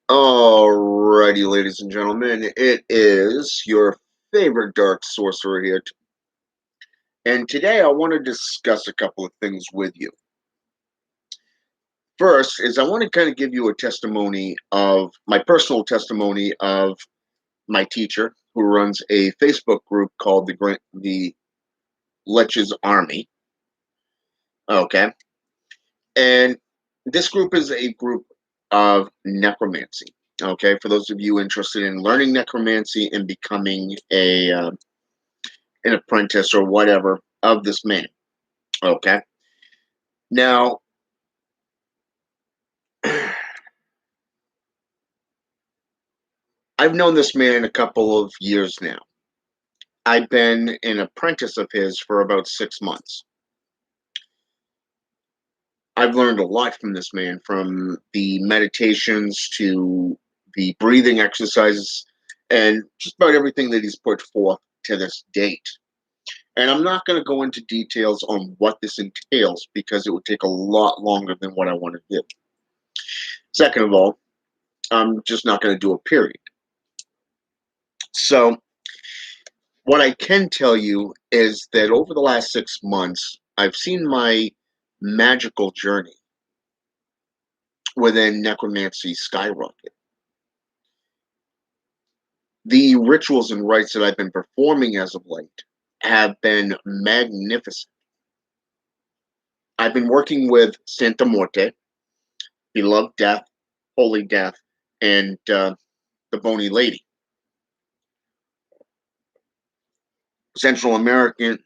Alrighty, ladies and gentlemen, it is your favorite dark sorcerer here, and today I want to discuss a couple of things with you. First is I want to kind of give you a testimony of my personal testimony of my teacher who runs a Facebook group called the Lich's Army. Okay, and this group is a group of necromancy. Okay, for those of you interested in learning necromancy and becoming an apprentice or whatever of this man. Okay. Now, I've known this man a couple of years now. I've been an apprentice of his for about 6 months. I've learned a lot from this man, from the meditations to the breathing exercises and just about everything that he's put forth to this date. And I'm not going to go into details on what this entails because it would take a lot longer than what I want to do. Second of all, I'm just not going to do a period. So, what I can tell you is that over the last 6 months, I've seen my magical journey within necromancy skyrocket. The rituals and rites that I've been performing as of late have been magnificent. I've been working with Santa Morte, Beloved Death, Holy Death, and the Bony Lady. Central American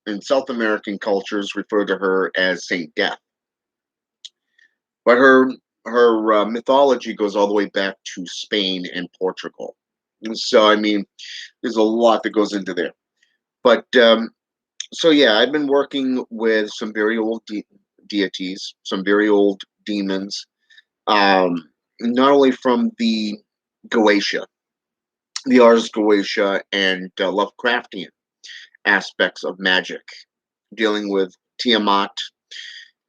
and South American cultures refer to her as Saint Death. But her mythology goes all the way back to Spain and Portugal. And so, I mean, there's a lot that goes into there. But so, yeah, I've been working with some very old deities, some very old demons, not only from the Goetia, the Ars Goetia, and Lovecraftian aspects of magic, dealing with Tiamat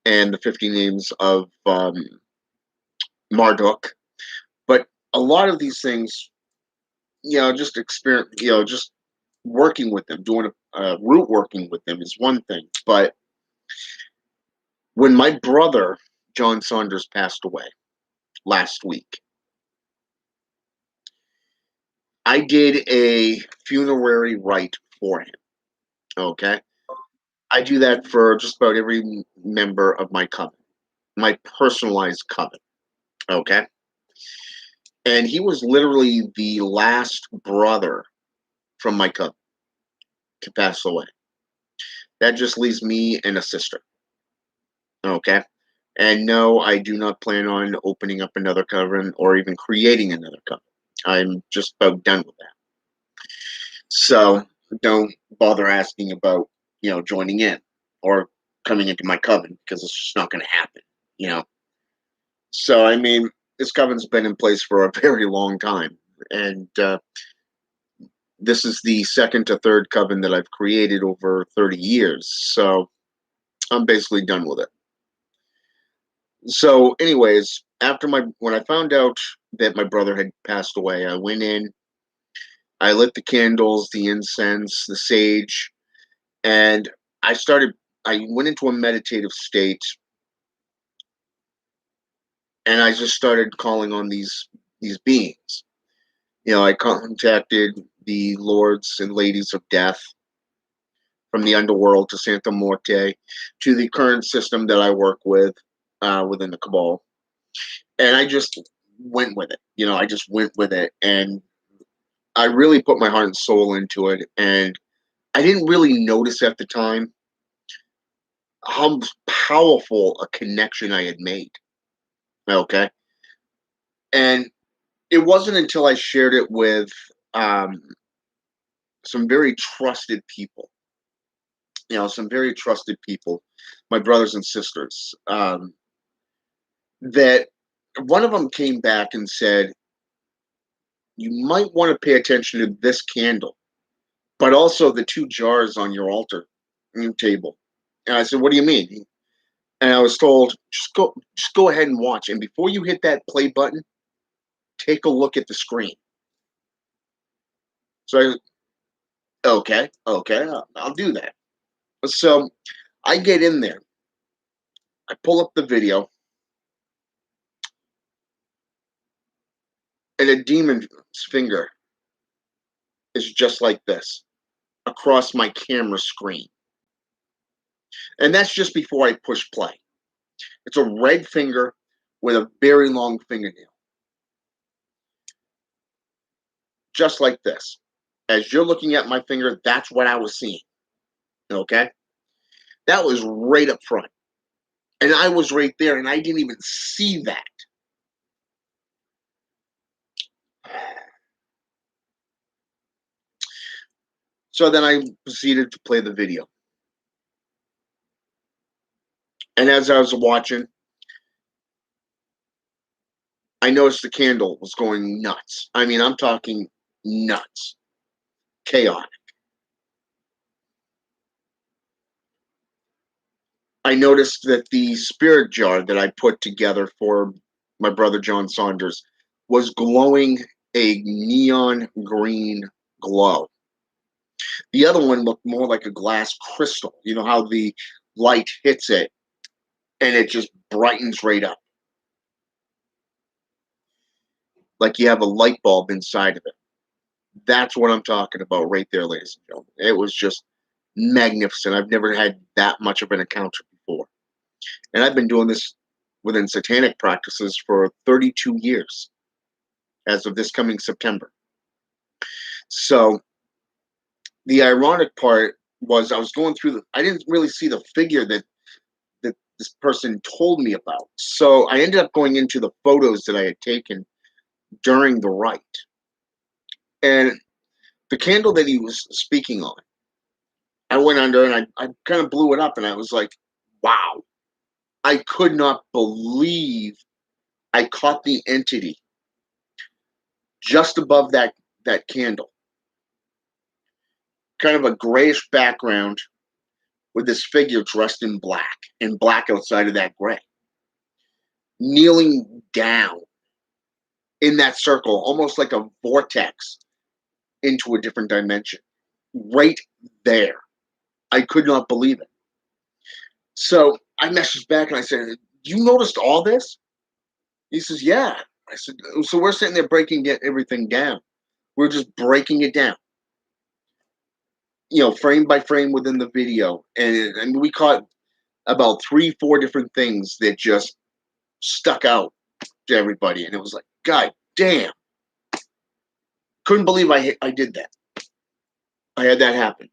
and the 50 names of Marduk. But a lot of these things, just experience, just working with them, doing root working with them is one thing. But when my brother, John Saunders, passed away last week, I did a funerary rite for him. Okay. I do that for just about every member of my coven, my personalized coven. Okay. And he was literally the last brother from my coven to pass away. That just leaves me and a sister. Okay. And no, I do not plan on opening up another coven or even creating another coven. I'm just about done with that. So don't bother asking about, joining in or coming into my coven because it's just not going to happen, you know. So, I mean, this coven's been in place for a very long time. And this is the second to third coven that I've created over 30 years. So I'm basically done with it. So, anyways, when I found out that my brother had passed away, I went in, I lit the candles, the incense, the sage, and I started. I went into a meditative state, and I just started calling on these beings. I contacted the lords and ladies of death from the underworld to Santa Morte to the current system that I work with within the Cabal, and I just went with it. I just went with it, and I really put my heart and soul into it. And I didn't really notice at the time how powerful a connection I had made. Okay, and it wasn't until I shared it with um, some very trusted people. Some very trusted people, my brothers and sisters, that one of them came back and said, "You might want to pay attention to this candle, but also the two jars on your altar table." And I said, "What do you mean?" And I was told, just go ahead and watch. And before you hit that play button, take a look at the screen. So okay, okay, I'll do that. So I get in there, I pull up the video, and a demon's finger is just like this across my camera screen. And that's just before I push play. It's a red finger with a very long fingernail, just like this. As you're looking at my finger, that's what I was seeing. Okay? That was right up front. And I was right there, and I didn't even see that. So then I proceeded to play the video. And as I was watching, I noticed the candle was going nuts. I mean, I'm talking nuts, chaotic. I noticed that the spirit jar that I put together for my brother John Saunders was glowing a neon green glow. The other one looked more like a glass crystal. You know how the light hits it and it just brightens right up, like you have a light bulb inside of it. That's what I'm talking about right there, ladies and gentlemen. It was just magnificent. I've never had that much of an encounter before. And I've been doing this within satanic practices for 32 years as of this coming September. So the ironic part was I was going through I didn't really see the figure that this person told me about. So I ended up going into the photos that I had taken during the rite. And the candle that he was speaking on, I went under and I kind of blew it up and I was like, wow. I could not believe I caught the entity just above that candle. Kind of a grayish background with this figure dressed in black and black outside of that gray. Kneeling down in that circle, almost like a vortex into a different dimension. Right there. I could not believe it. So I messaged back and I said, you noticed all this? He says, yeah. I said, so we're sitting there breaking everything down. We're just breaking it down, frame by frame within the video. And we caught about 3, 4 different things that just stuck out to everybody. And it was like, God damn. Couldn't believe I did that. I had that happen.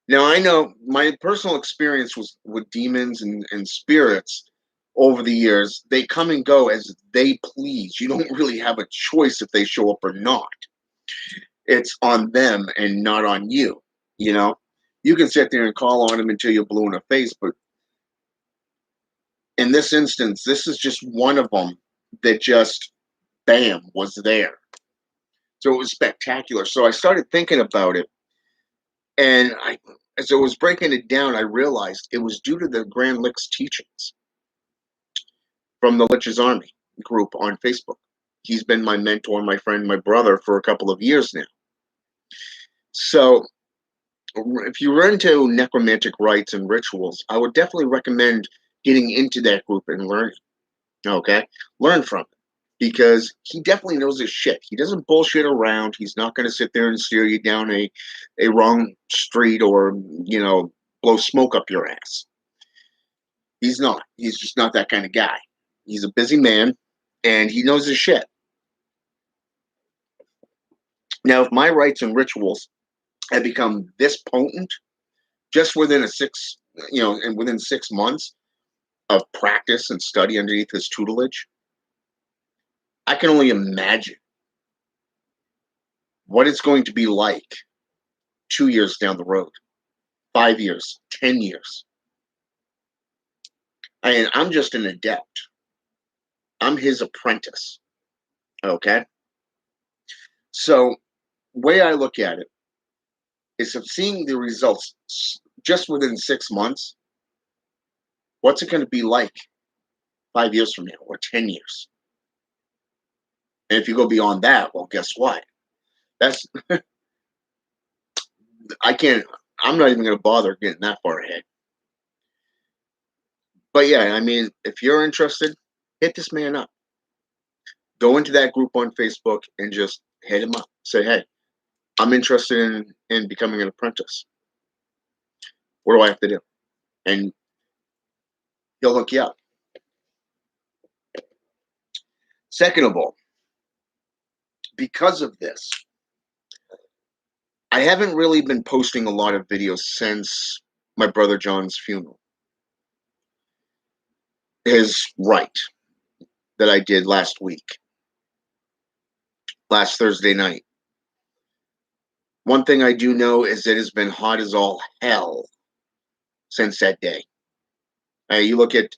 Now I know my personal experience was with demons and spirits over the years. They come and go as they please. You don't really have a choice if they show up or not. It's on them and not on you. You know, you can sit there and call on them until you're blue in the face, but in this instance, this is just one of them that just bam was there. So it was spectacular. So I started thinking about it, and as I was breaking it down, I realized it was due to the Grand Lich's teachings from the Lich's Army group on Facebook. He's been my mentor, my friend, my brother for a couple of years now. So if you were into necromantic rites and rituals, I would definitely recommend getting into that group and learning. Okay? Learn from it. Because he definitely knows his shit. He doesn't bullshit around. He's not going to sit there and steer you down a wrong street or, blow smoke up your ass. He's not. He's just not that kind of guy. He's a busy man, and he knows his shit. Now, if my rites and rituals have become this potent, just within and within 6 months of practice and study underneath his tutelage, I can only imagine what it's going to be like 2 years down the road, 5 years, 10 years. And I'm just an adept. I'm his apprentice. Okay? So, way I look at it is of seeing the results just within 6 months. What's it going to be like 5 years from now or 10 years? And if you go beyond that, well, guess what? That's I can't. I'm not even going to bother getting that far ahead. But yeah, I mean, if you're interested, hit this man up. Go into that group on Facebook and just hit him up. Say, hey, I'm interested in becoming an apprentice. What do I have to do? And he'll hook you up. Second of all, because of this, I haven't really been posting a lot of videos since my brother John's funeral. His rite that I did last week, last Thursday night. One thing I do know is it has been hot as all hell since that day. You look at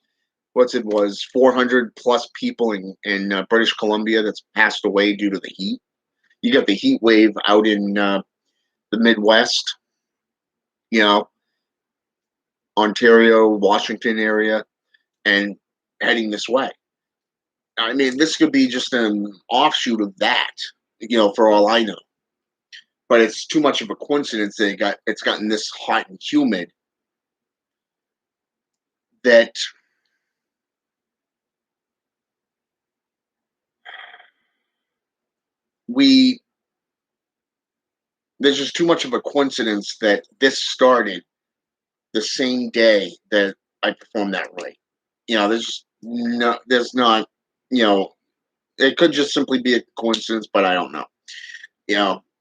what's it was 400 plus people in British Columbia that's passed away due to the heat. You got the heat wave out in the Midwest, you know, Ontario, Washington area, and heading this way. I mean, this could be just an offshoot of that, for all I know. But it's too much of a coincidence that it's gotten this hot and humid that we there's just too much of a coincidence that this started the same day that I performed that right. There's not, you know, it could just simply be a coincidence, but I don't know.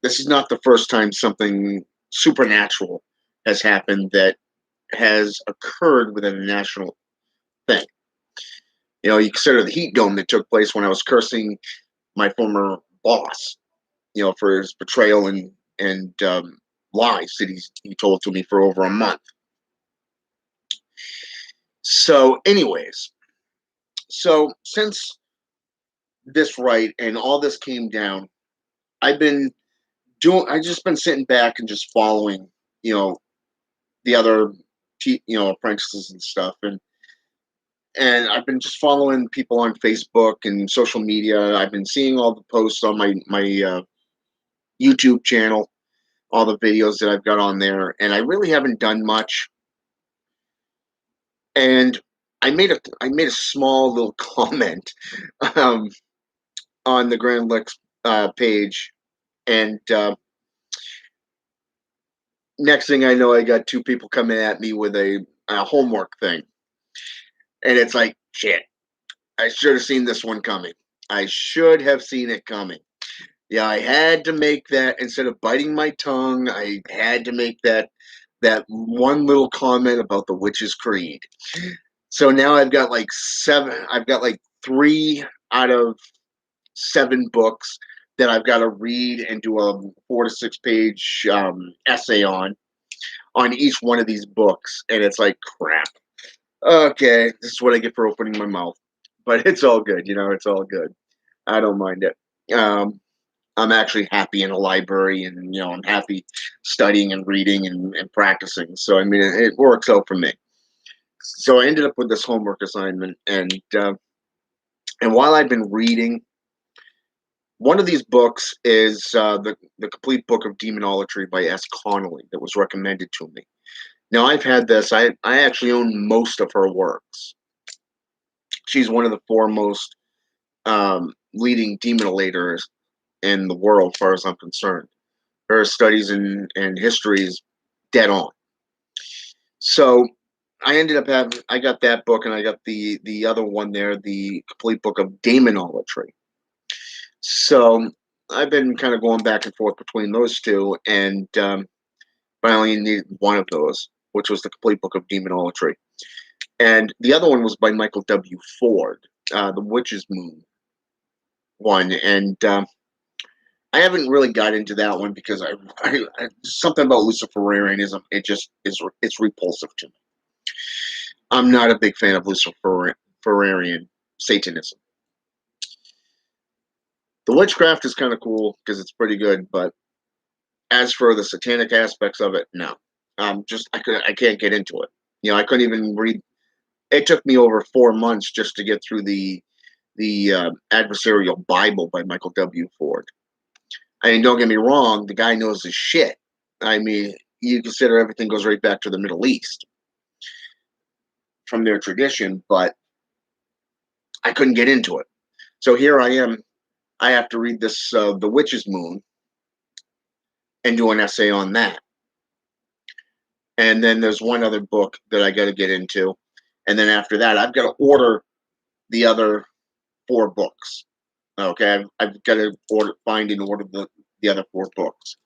This is not the first time something supernatural has happened that has occurred within a national thing. You consider the heat dome that took place when I was cursing my former boss, for his betrayal and lies that he told to me for over a month. So, anyways, since this right and all this came down, I've been I just been sitting back and just following, the other, apprentices and stuff, and I've been just following people on Facebook and social media. I've been seeing all the posts on my YouTube channel, all the videos that I've got on there, and I really haven't done much. And I made a small little comment um, on the Grand Lich page, and next thing I know, I got two people coming at me with a homework thing, and it's like shit. I should have seen this one coming. I should have seen it coming. Yeah, I had to make that instead of biting my tongue. I had to make that one little comment about the Witch's Creed. So now I've got like seven. I've got like 3 out of 7 books that I've got to read and do a 4 to 6 page essay on each one of these books, and it's like crap. Okay, this is what I get for opening my mouth, but it's all good. It's all good. I don't mind it. I'm actually happy in a library, and I'm happy studying and reading and practicing. So I mean, it works out for me. So I ended up with this homework assignment, and while I've been reading, one of these books is the complete book of demonolatry by S. Connolly that was recommended to me. Now I've had this. I actually own most of her works. She's one of the foremost leading demonolators in the world, as far as I'm concerned. Her studies and history is dead on. So I ended up I got that book, and I got the other one there, the complete book of demonolatry. So I've been kind of going back and forth between those two, and I only needed one of those, which was the complete book of demonolatry. And the other one was by Michael W. Ford, the Witch's Moon one, and I haven't really got into that one because something about Luciferianism. It's repulsive to me. I'm not a big fan of Luciferian Satanism. The witchcraft is kind of cool because it's pretty good, but as for the satanic aspects of it, no. I can't get into it. I couldn't even read. It took me over 4 months just to get through the the Adversarial Bible by Michael W. Ford. I mean, don't get me wrong, the guy knows his shit. I mean, you consider everything goes right back to the Middle East from their tradition, but I couldn't get into it. So here I am. I have to read this, The Witch's Moon, and do an essay on that. And then there's one other book that I got to get into. And then after that, I've got to order the other 4 books. Okay, I've got to find and order the other 4 books.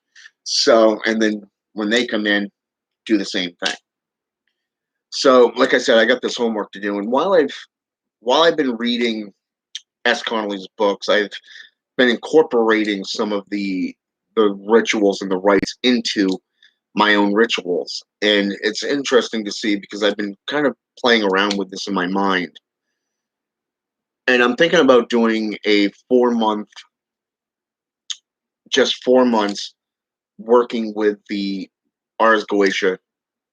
So, and then when they come in, do the same thing. So, like I said, I got this homework to do, and while I've been reading S. Connolly's books, I've been incorporating some of the rituals and the rites into my own rituals, and it's interesting to see because I've been kind of playing around with this in my mind, and I'm thinking about doing a 4 month, just 4 months, working with the Ars Goetia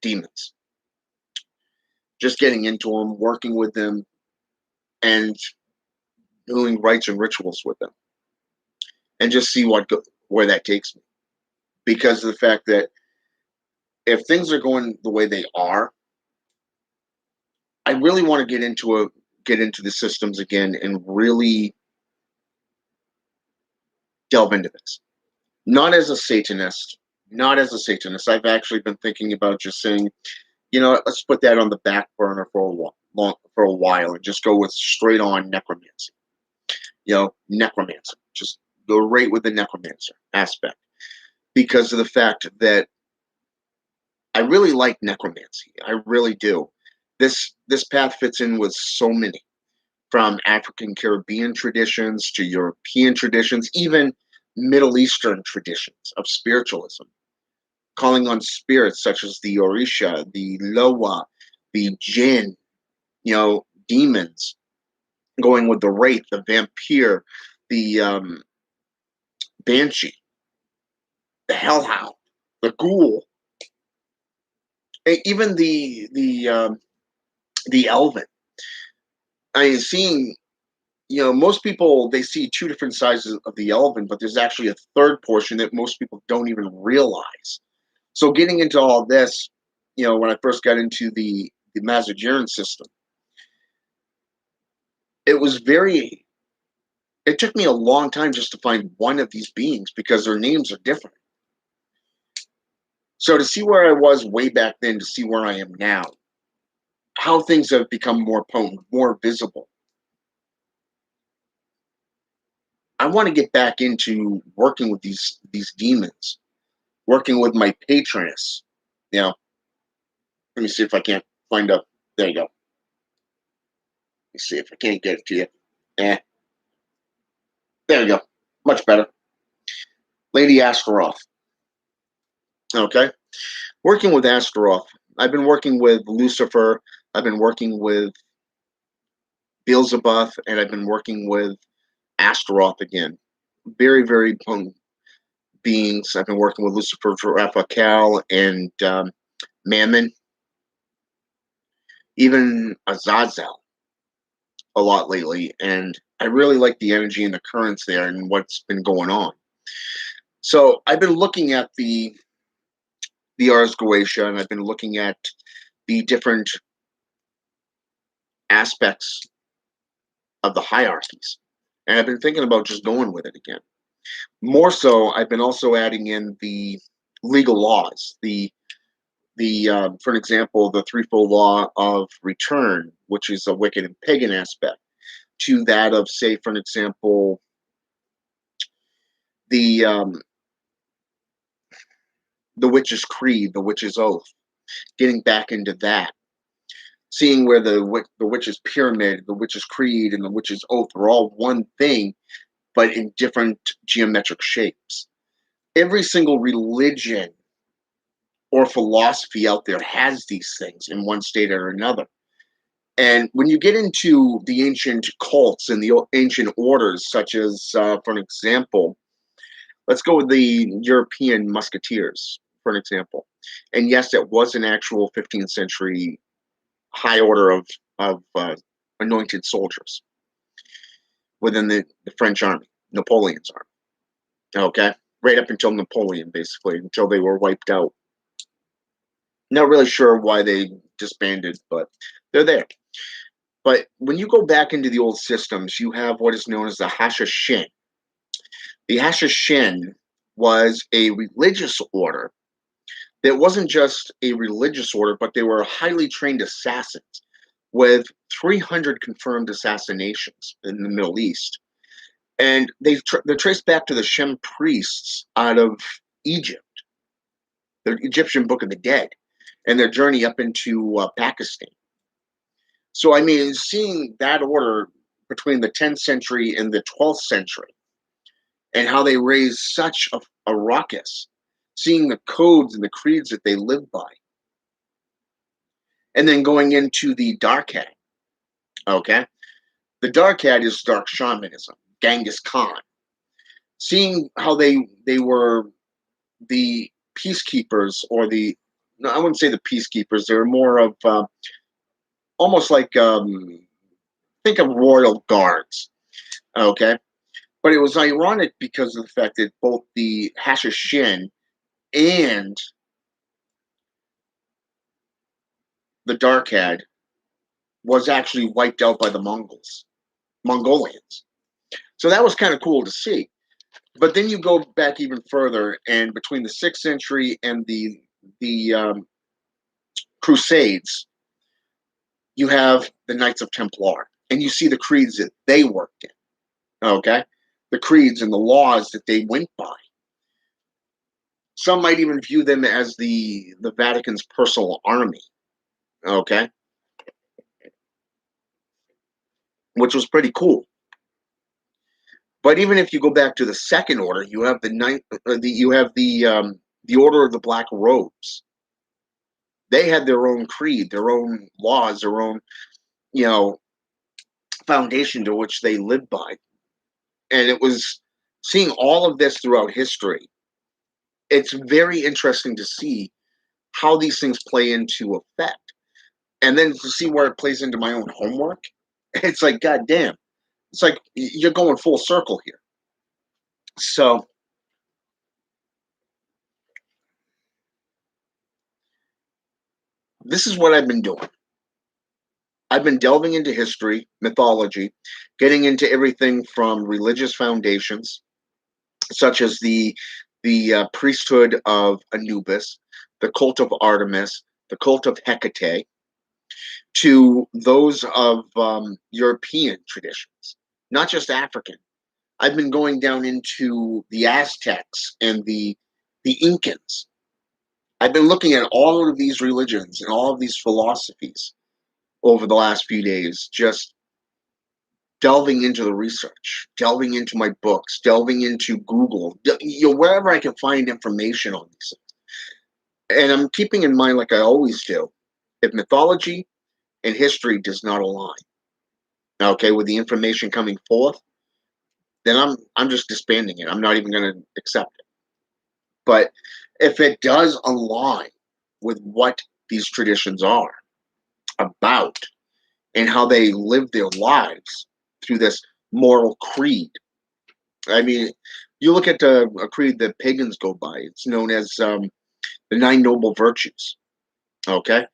demons, just getting into them, working with them, and doing rites and rituals with them, and just see where that takes me. Because of the fact that if things are going the way they are, I really want to get into the systems again and really delve into this. Not as a Satanist, not as a Satanist. I've actually been thinking about just saying, let's put that on the back burner for a while and just go with straight on necromancy. Necromancer. Just go right with the necromancer aspect because of the fact that I really like necromancy. I really do. This path fits in with so many, from African Caribbean traditions to European traditions, even Middle Eastern traditions of spiritualism, calling on spirits such as the Orisha, the Loa, the Jinn, demons, going with the Wraith, the Vampire, the Banshee, the Hellhound, the Ghoul, even the Elven. I mean, seeing most people, they see 2 different sizes of the Elven, but there's actually a third portion that most people don't even realize. So getting into all this, when I first got into the Mazagiran system, it was very. It took me a long time just to find one of these beings because their names are different. So to see where I was way back then to see where I am now, how things have become more potent, more visible. I want to get back into working with these demons, working with my patroness. Let me see if I can't find a. There you go. Let me see if I can't get it to you. There we go. Much better. Lady Astaroth. Okay. Working with Astaroth. I've been working with Lucifer. I've been working with Beelzebub, and I've been working with Astaroth again. Very, very potent beings. I've been working with Lucifer, Raphael, and Mammon, even Azazel a lot lately. And I really like the energy and the currents there and what's been going on. So I've been looking at the Ars Goetia, and I've been looking at the different aspects of the hierarchies. And I've been thinking about just going with it again. More so, I've been also adding in the legal laws, for an example, the threefold law of return, which is a wicked and pagan aspect, to that of, say, for an example, the the witch's creed, the witch's oath, getting back into that, seeing where the witch's pyramid, the witch's creed, and the witch's oath are all one thing, but in different geometric shapes. Every single religion or philosophy out there has these things in one state or another. And when you get into the ancient cults and the ancient orders, such as, for an example, let's go with the European musketeers, for an example. And yes, it was an actual 15th century high order of anointed soldiers. within the French army, Napoleon's army. Okay, right up until Napoleon, basically, until they were wiped out. Not really sure why they disbanded, but they're there. But when you go back into the old systems, you have what is known as the Hashishin. The Hashishin was a religious order that wasn't just a religious order, but they were highly trained assassins with 300 confirmed assassinations in the Middle East. And they're traced back to the Shem priests out of Egypt, the Egyptian Book of the Dead, and their journey up into Pakistan. So, I mean, seeing that order between the 10th century and the 12th century and how they raised such a ruckus, seeing the codes and the creeds that they live by, and then going into the Dark Hat, okay? The Dark Hat is dark shamanism, Genghis Khan. Seeing how they were the peacekeepers, or no, I wouldn't say the peacekeepers, they're more of almost like think of royal guards, okay? But it was ironic because of the fact that both the Hashishin and the Darkhad was actually wiped out by the Mongolians. So that was kind of cool to see. But then you go back even further, and between the 6th century and the Crusades, you have the Knights of Templar, and you see the creeds that they worked in. Okay, the creeds and the laws that they went by. Some might even view them as the Vatican's personal army. Okay, which was pretty cool. But even if you go back to the Second Order, you have the Order of the Black Robes. They had their own creed, their own laws, their own you know foundation to which they lived by, and it was seeing all of this throughout history. It's very interesting to see how these things play into effect, and then to see where it plays into my own homework. It's like, god damn, it's like you're going full circle here. So this is what I've been doing. I've been delving into history, mythology, getting into everything from religious foundations, such as the priesthood of Anubis, the cult of Artemis, the cult of Hecate, to those of European traditions, not just African. I've been going down into the Aztecs and the Incans. I've been looking at all of these religions and all of these philosophies over the last few days, just delving into the research, delving into my books, delving into Google, wherever I can find information on these things. And I'm keeping in mind, like I always do, if mythology and history does not align, okay, with the information coming forth, then I'm just disbanding it. I'm not even going to accept it. But if it does align with what these traditions are about and how they live their lives through this moral creed, I mean, you look at a creed that pagans go by. It's known as the Nine Noble Virtues. Okay,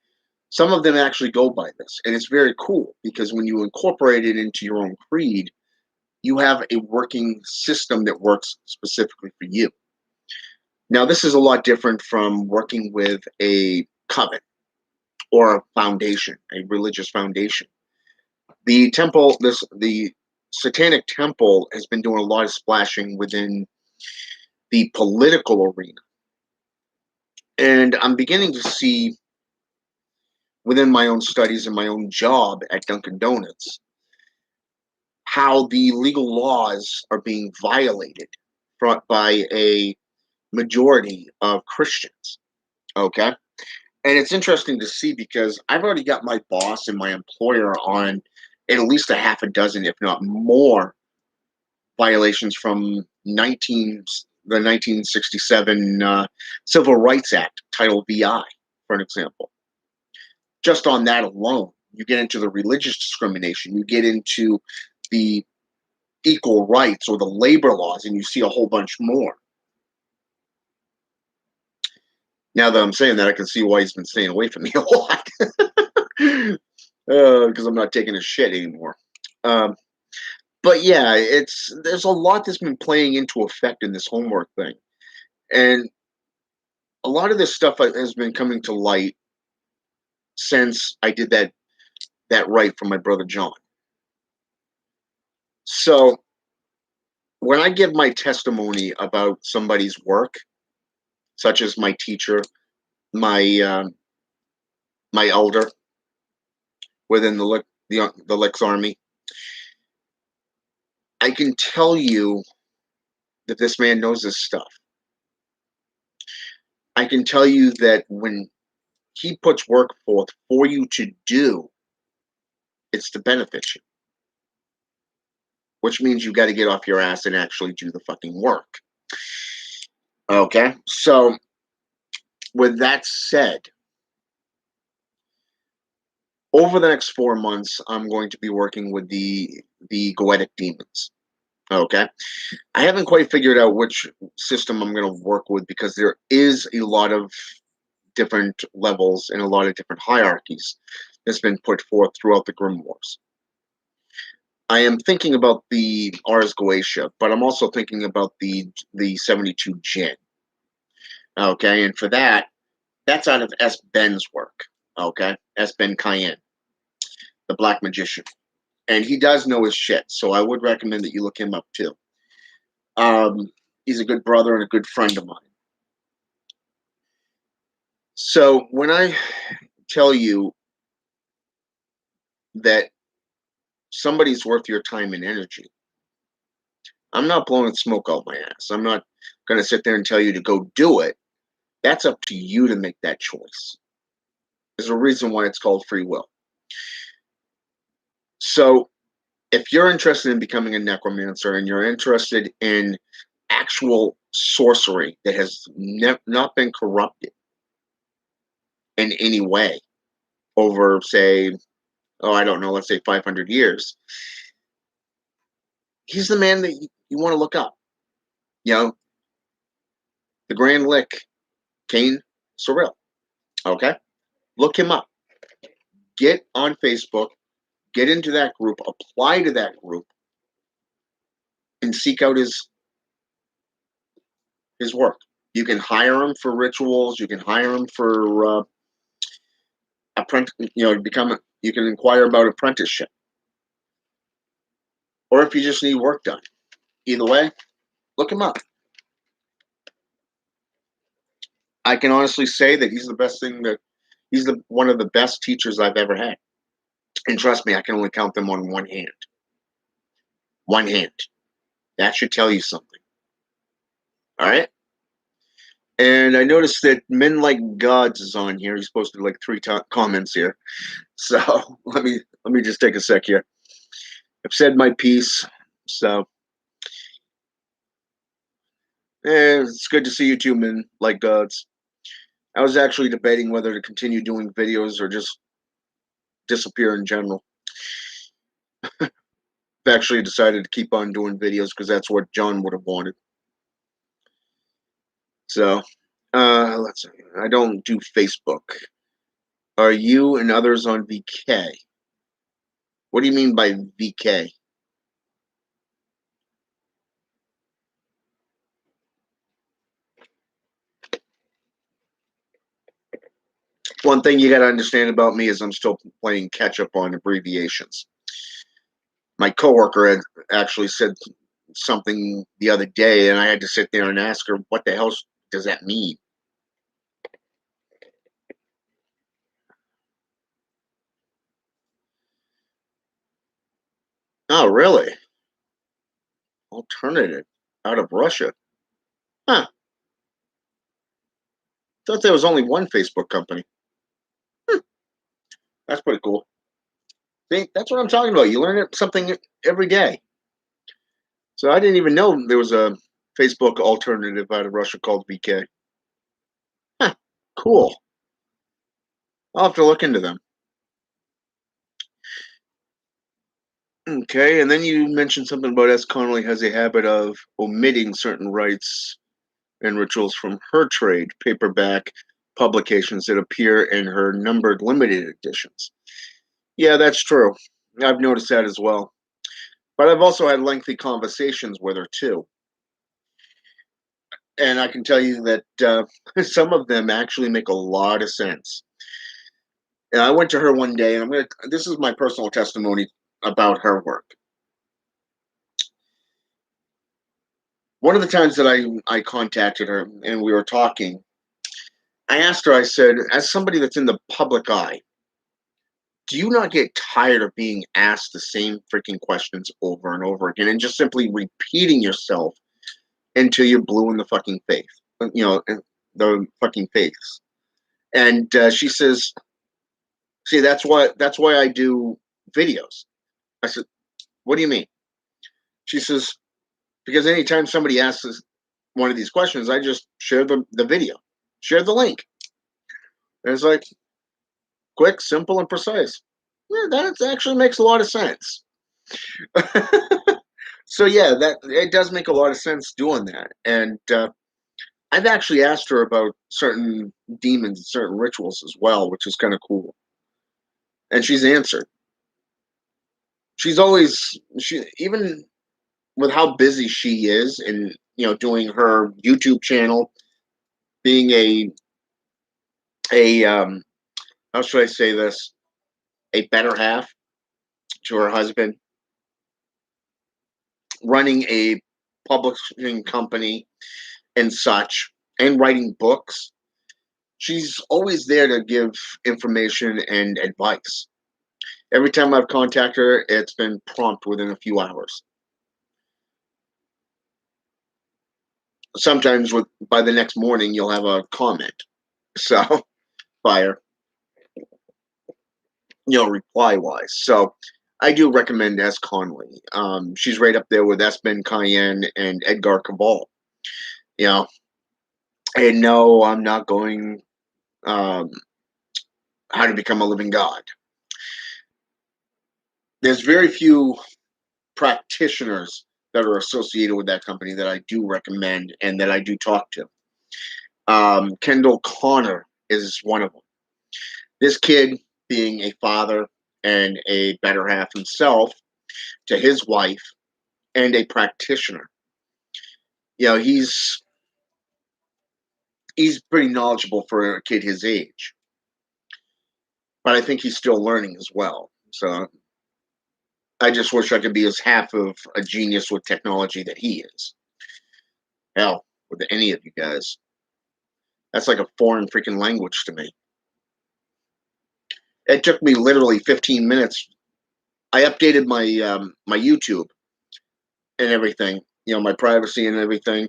some of them actually go by this, and it's very cool because when you incorporate it into your own creed, you have a working system that works specifically for you. Now, this is a lot different from working with a coven or a foundation, a religious foundation. The Satanic Temple has been doing a lot of splashing within the political arena. And I'm beginning to see within my own studies and my own job at Dunkin' Donuts how the legal laws are being violated by a majority of Christians. Okay. And it's interesting to see because I've already got my boss and my employer on at least a half a dozen, if not more, violations from the 1967 Civil Rights Act, Title VI, for an example. Just on that alone, you get into the religious discrimination, you get into the equal rights or the labor laws, and you see a whole bunch more. Now that I'm saying that, I can see why he's been staying away from me a lot. Because I'm not taking a shit anymore. Um, but yeah, there's a lot that's been playing into effect in this homework thing, and a lot of this stuff has been coming to light since I did that right for my brother John. So when I give my testimony about somebody's work, such as my teacher, my my elder within the Licks Army, I can tell you that this man knows his stuff. I can tell you that when he puts work forth for you to do, it's to benefit you, which means you got to get off your ass and actually do the fucking work. Okay, so with that said, over the next 4 months, I'm going to be working with the Goetic demons. Okay, I haven't quite figured out which system I'm going to work with because there is a lot of different levels and a lot of different hierarchies that's been put forth throughout the grimoires. I am thinking about the Ars Goetia, but I'm also thinking about the 72 Jinn. Okay, and for that, that's out of S. Ben's work. Okay, S. Ben Cayenne, the Black Magician, and he does know his shit. So I would recommend that you look him up too. He's a good brother and a good friend of mine. So when I tell you that somebody's worth your time and energy, I'm not blowing smoke out my ass. I'm not going to sit there and tell you to go do it. That's up to you to make that choice. There's a reason why it's called free will. So if you're interested in becoming a necromancer and you're interested in actual sorcery that has not been corrupted in any way over, say, oh, I don't know, let's say 500 years, he's the man that you want to look up. You know, the Grand Lick, Kane Sorrell. Okay? Look him up. Get on Facebook, get into that group, apply to that group, and seek out his work. You can hire him for rituals. You can hire him for apprentice. You know, you can inquire about apprenticeship, or if you just need work done. Either way, look him up. I can honestly say that he's the one of the best teachers I've ever had. And trust me, I can only count them on one hand. One hand. That should tell you something. All right. And I noticed that Men Like Gods is on here. He's posted like three comments here. So let me just take a sec here. I've said my piece. So it's good to see you too, Men Like Gods. I was actually debating whether to continue doing videos or just disappear in general. I've actually decided to keep on doing videos because that's what John would have wanted. So let's see. I don't do Facebook. Are you and others on VK? What do you mean by VK? One thing you got to understand about me is I'm still playing catch up on abbreviations. My coworker had actually said something the other day, and I had to sit there and ask her, what the hell does that mean? Oh, really? Alternative out of Russia? Huh. Thought there was only one Facebook company. Hmm. That's pretty cool. See, that's what I'm talking about. You learn something every day. So I didn't even know there was a Facebook alternative out of Russia called VK. Huh. Cool. I'll have to look into them. Okay, and then you mentioned something about S. Connolly has a habit of omitting certain rites and rituals from her trade paperback publications that appear in her numbered limited editions. Yeah, that's true. I've noticed that as well. But I've also had lengthy conversations with her too. And I can tell you that some of them actually make a lot of sense. And I went to her one day, and this is my personal testimony about her work. One of the times that I contacted her and we were talking, I asked her, I said, as somebody that's in the public eye, do you not get tired of being asked the same freaking questions over and over again and just simply repeating yourself until you're blue in the fucking face? You know, the fucking face. And she says, "See, that's why I do videos." I said, "What do you mean?" She says, "Because anytime somebody asks us one of these questions, I just share the video, share the link." And it's like quick, simple, and precise. Yeah, that actually makes a lot of sense. So yeah, that it does make a lot of sense doing that. And I've actually asked her about certain demons and certain rituals as well, which is kind of cool. And she's answered. She's always she even with how busy she is and doing her YouTube channel, being a how should I say this, a better half to her husband, running a publishing company and such, and writing books. She's always there to give information and advice. Every time I've contacted her, it's been prompt within a few hours. Sometimes with by the next morning, you'll have a comment. So fire, reply wise. So I do recommend S. Conley. She's right up there with S. Ben Cayenne and Edgar Cabal. You know, and no, I'm not going um, how to become a living god. There's very few practitioners that are associated with that company that I do recommend and that I do talk to. Kendall Connor is one of them. This kid, being a father and a better half himself to his wife and a practitioner, he's pretty knowledgeable for a kid his age, but I think he's still learning as well. So I just wish I could be as half of a genius with technology that he is. Hell, with any of you guys, that's like a foreign freaking language to me. It took me literally 15 minutes. I updated my YouTube and everything, my privacy and everything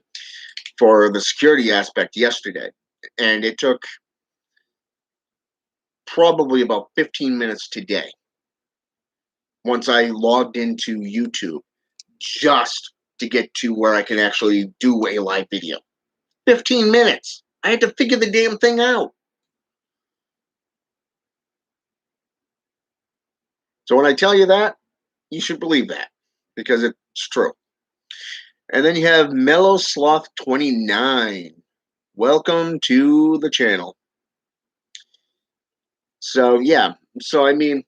for the security aspect yesterday, and it took probably about 15 minutes today. Once I logged into YouTube, just to get to where I can actually do a live video. 15 minutes. I had to figure the damn thing out. So when I tell you that, you should believe that because it's true. And then you have Mellow Sloth 29. Welcome to the channel. So yeah, so I mean,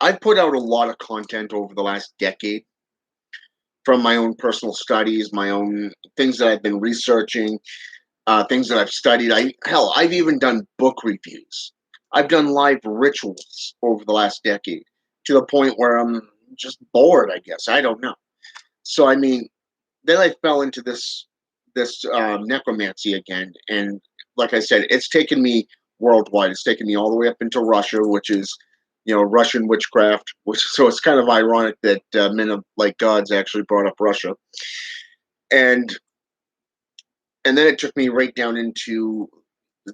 I've put out a lot of content over the last decade from my own personal studies, my own things that I've been researching, things that I've studied. I've even done book reviews. I've done live rituals over the last decade to the point where I'm just bored. I guess I don't know. So I mean, then I fell into this necromancy again, and like I said, it's taken me worldwide. It's taken me all the way up into Russia, which is Russian witchcraft. Which so it's kind of ironic that men of like gods actually brought up Russia, and then it took me right down into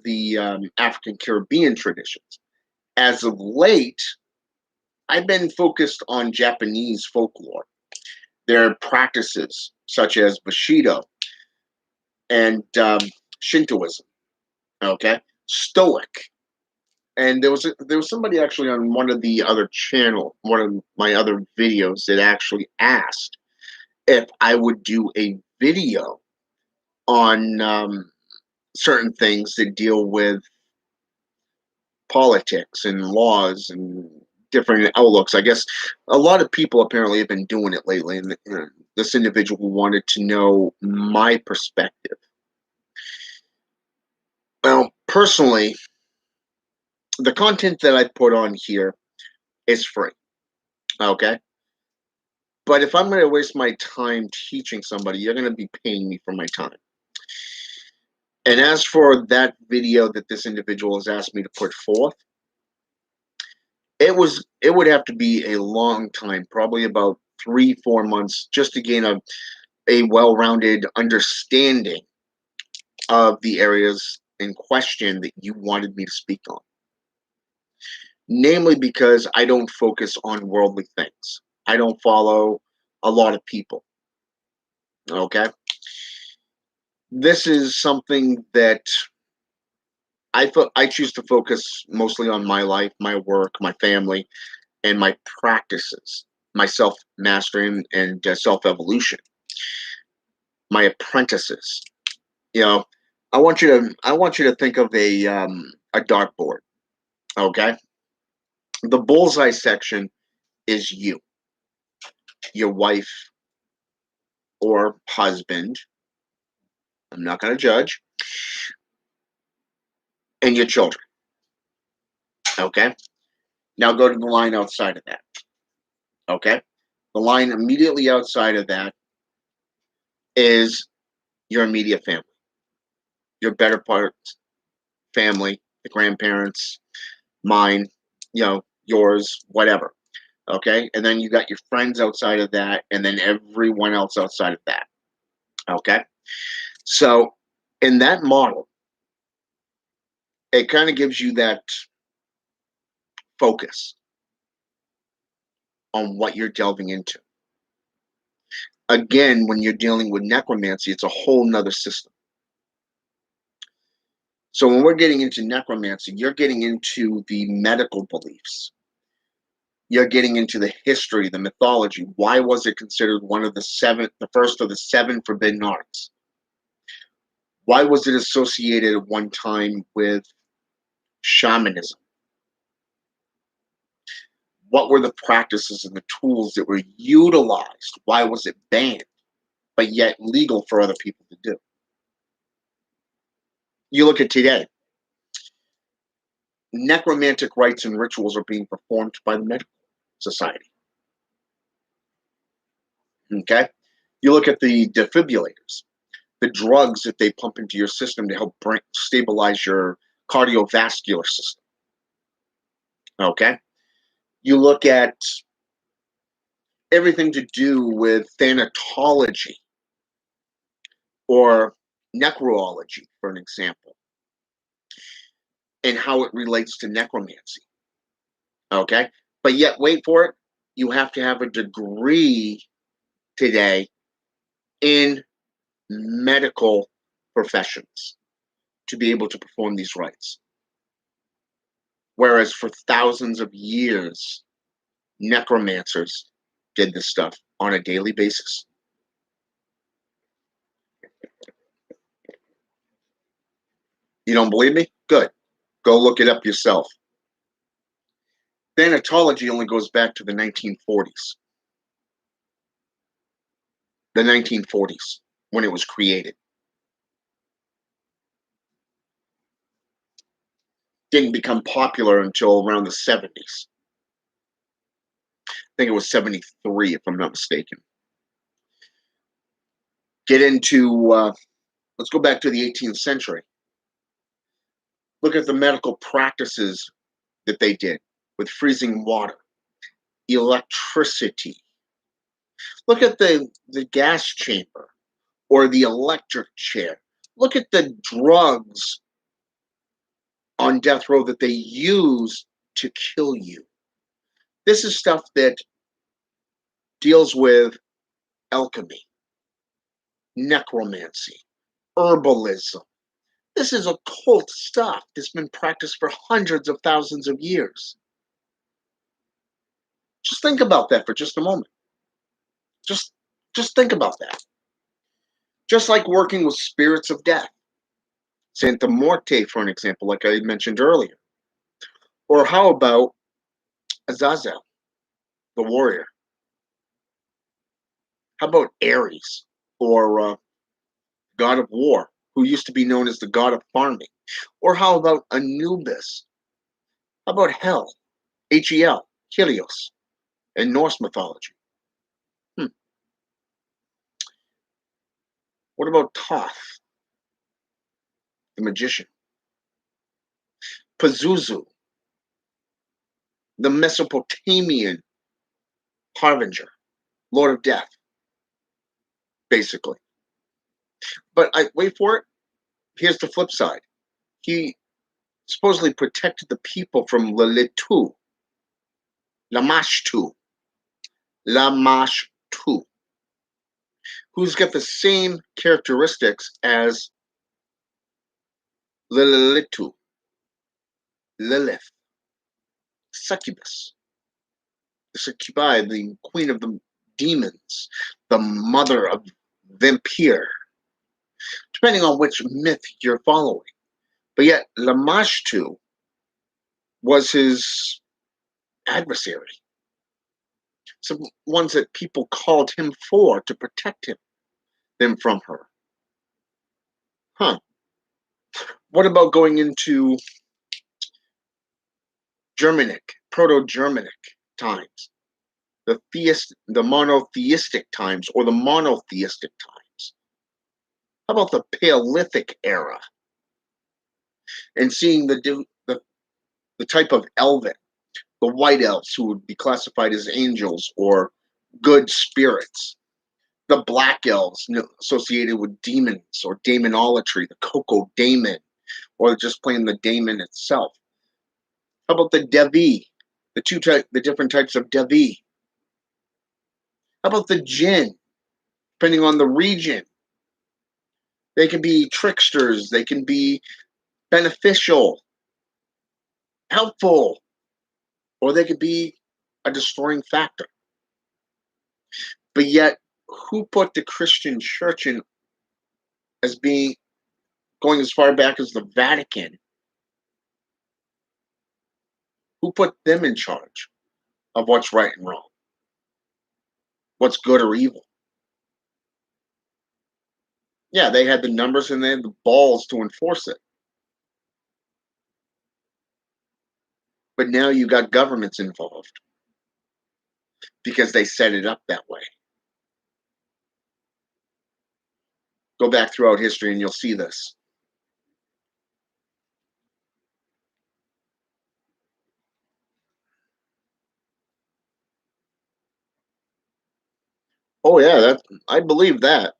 the African Caribbean traditions. As of late, I've been focused on Japanese folklore, their practices such as Bushido and Shintoism. Okay, Stoic. And there was somebody actually on one of the other channel, one of my other videos, that actually asked if I would do a video on certain things that deal with politics and laws and different outlooks. I guess a lot of people apparently have been doing it lately, and this individual wanted to know my perspective. Well, personally, the content that I put on here is free. Okay. But if I'm going to waste my time teaching somebody, you're going to be paying me for my time. And as for that video that this individual has asked me to put forth, it would have to be a long time, probably about 3-4 months, just to gain a well-rounded understanding of the areas in question that you wanted me to speak on. Namely, because I don't focus on worldly things. I don't follow a lot of people. Okay. This is something that I choose to focus mostly on my life, my work, my family, and my practices, my self mastering and self evolution, my apprentices. You know, I want you to think of a dartboard. Okay, the bullseye section is you, your wife or husband. I'm not going to judge, and your children. Okay, now go to the line outside of that. Okay, the line immediately outside of that is your immediate family, your better part family, the grandparents, mine, yours, whatever. Okay. And then you got your friends outside of that, and then everyone else outside of that. Okay. So in that model, it kind of gives you that focus on what you're delving into. Again, when you're dealing with necromancy, it's a whole nother system. So when we're getting into necromancy, you're getting into the medical beliefs. You're getting into the history, the mythology. Why was it considered one of the first of the seven forbidden arts? Why was it associated at one time with shamanism? What were the practices and the tools that were utilized? Why was it banned, but yet legal for other people to do? You look at today, necromantic rites and rituals are being performed by the medical society. Okay? You look at the defibrillators, the drugs that they pump into your system to help stabilize your cardiovascular system. Okay? You look at everything to do with thanatology or necrology, for an example, and how it relates to necromancy. Okay? But yet, wait for it, you have to have a degree today in medical professions to be able to perform these rites. Whereas for thousands of years, necromancers did this stuff on a daily basis. You don't believe me? Good. Go look it up yourself. Thanatology only goes back to the 1940s. The 1940s, when it was created. Didn't become popular until around the 70s. I think it was 73, if I'm not mistaken. Get into, let's go back to the 18th century. Look at the medical practices that they did with freezing water, electricity. Look at the gas chamber or the electric chair. Look at the drugs on death row that they use to kill you. This is stuff that deals with alchemy, necromancy, herbalism. This is occult stuff that's been practiced for hundreds of thousands of years. Just think about that for just a moment. Just just think about that. Just like working with spirits of death. Santa Morte, for an example, like I mentioned earlier. Or how about Azazel, the warrior? How about Ares, or god of war, who used to be known as the god of farming? Or how about Anubis? How about Hel, Hel, Helios, in Norse mythology? Hmm. What about Thoth, the magician? Pazuzu, the Mesopotamian harbinger, lord of death, basically. But I wait for it. Here's the flip side. He supposedly protected the people from Lalitu, Lamashtu, Lamashtu, who's got the same characteristics as Lilitu, Lilith, succubus, the succubi, the queen of the demons, the mother of vampire, depending on which myth you're following. But yet, Lamashtu was his adversary. Some ones that people called him for to protect them from her. Huh. What about going into Germanic, Proto-Germanic times, the monotheistic times, or the monotheistic times? How about the Paleolithic era, and seeing the type of elven, the white elves who would be classified as angels or good spirits, the black elves associated with demons or demonolatry, the Coco Daemon, or just plain the daemon itself. How about the Devi, the different types of Devi? How about the Jinn, depending on the region? They can be tricksters, they can be beneficial, helpful, or they could be a destroying factor. But yet, who put the Christian church in as being going as far back as the Vatican? Who put them in charge of what's right and wrong, what's good or evil? Yeah, they had the numbers and they had the balls to enforce it. But now you got governments involved because they set it up that way. Go back throughout history and you'll see this. Oh yeah, that I believe that.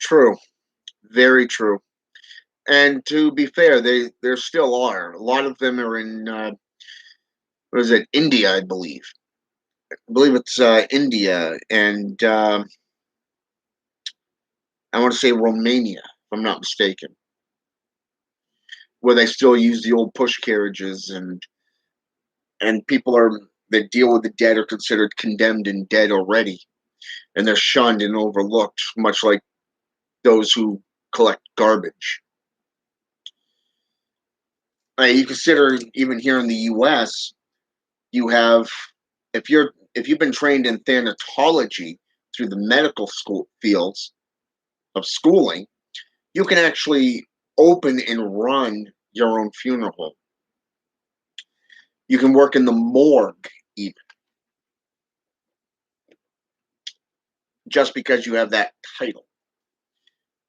True, very true. And to be fair, there still are a lot of them are in what is it, India, I believe. I believe it's India and I want to say Romania, if I'm not mistaken, where they still use the old push carriages, and people are that deal with the dead are considered condemned and dead already, and they're shunned and overlooked, much like those who collect garbage. You consider even here in the U.S., you have if you've been trained in thanatology through the medical school fields of schooling, you can actually open and run your own funeral home. You can work in the morgue even, just because you have that title.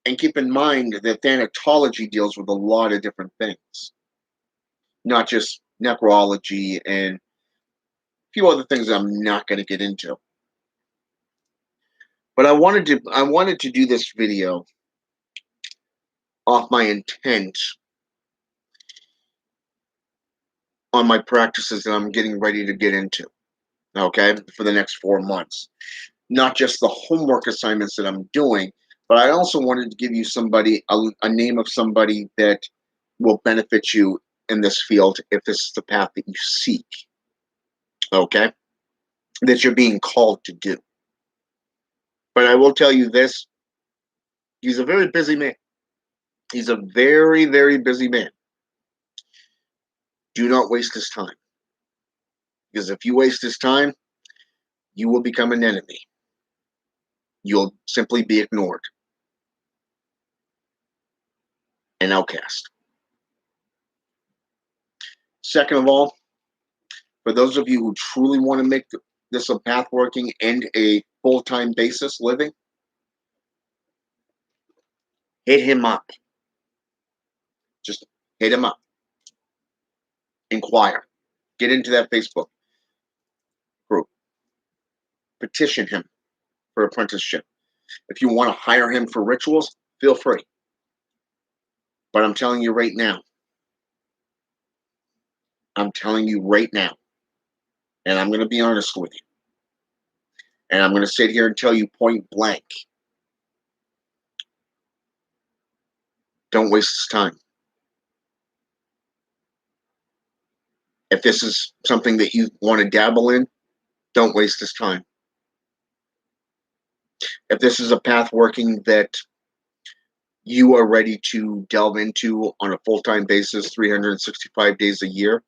And keep in mind that thanatology deals with a lot of different things, not just necrology and a few other things that I'm not going to get into. But I wanted to do this video off my intent on my practices that I'm getting ready to get into, okay, for the next 4 months. Not just the homework assignments that I'm doing, but I also wanted to give you a name of somebody that will benefit you in this field if this is the path that you seek, okay, that you're being called to do. But I will tell you this, he's a very busy man. He's a very, very busy man. Do not waste his time. Because if you waste his time, you will become an enemy. You'll simply be ignored, an outcast. Second of all, for those of you who truly want to make this a path working and a full time basis living, hit him up. Just hit him up. Inquire. Get into that Facebook group. Petition him for apprenticeship. If you want to hire him for rituals, feel free. But I'm telling you right now, and I'm going to be honest with you, and I'm going to sit here and tell you point blank, don't waste his time. If this is something that you want to dabble in, don't waste his time. If this is a path working that you are ready to delve into on a full-time basis, 365 days a year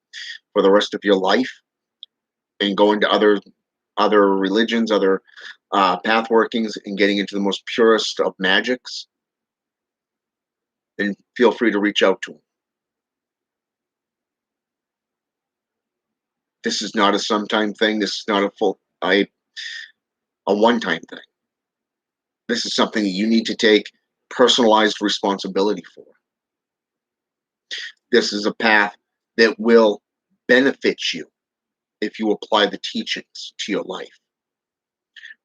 for the rest of your life, and go into other religions, other path workings, and getting into the most purest of magics, then feel free to reach out to him. This is not a sometime thing. This is not a one-time thing. This is something that you need to take personalized responsibility for. This is a path that will benefit you if you apply the teachings to your life.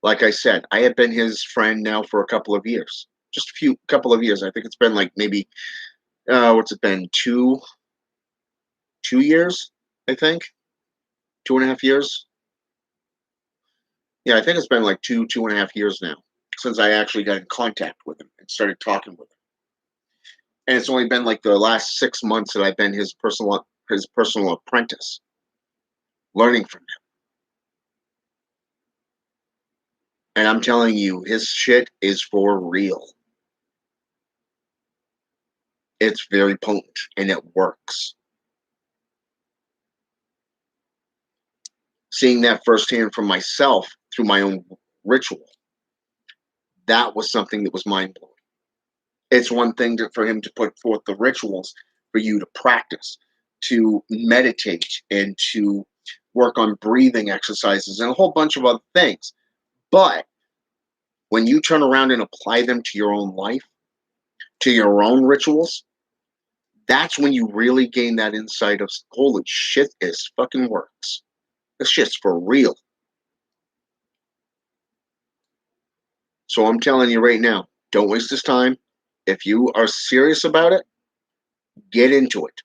Like I said, I have been his friend now for a couple of years. Just a couple of years. I think it's been like maybe what's it been? 2 years, I think. 2.5 years. Yeah, I think it's been like 2.5 years now since I actually got in contact with him and started talking with him. And it's only been like the last 6 months that I've been his personal apprentice, learning from him. And I'm telling you, his shit is for real. It's very potent and it works. Seeing that firsthand from myself through my own ritual, that was something that was mind blowing. It's one thing for him to put forth the rituals for you to practice, to meditate, and to work on breathing exercises and a whole bunch of other things. But when you turn around and apply them to your own life, to your own rituals, that's when you really gain that insight of holy shit, this fucking works. This shit's for real. So I'm telling you right now, don't waste this time. If you are serious about it, get into it.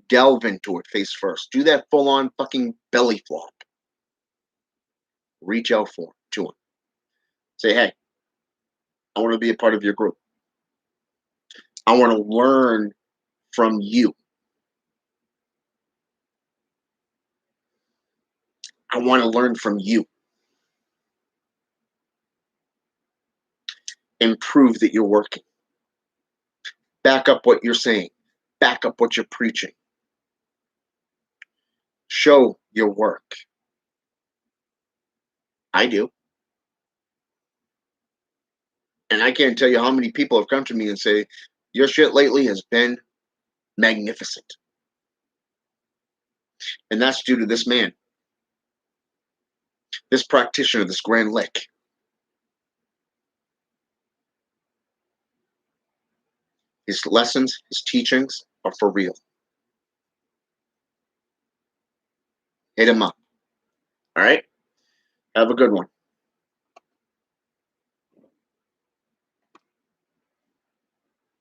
Delve into it face first. Do that full on fucking belly flop. Reach out to him. Say, hey, I want to be a part of your group. I want to learn from you. I want to learn from you. And prove that you're working. Back up what you're saying. Back up what you're preaching. Show your work. I do. And I can't tell you how many people have come to me and say, your shit lately has been magnificent. And that's due to this man, this practitioner, this Grand Lich. His lessons, his teachings are for real. Hit him up. All right? Have a good one.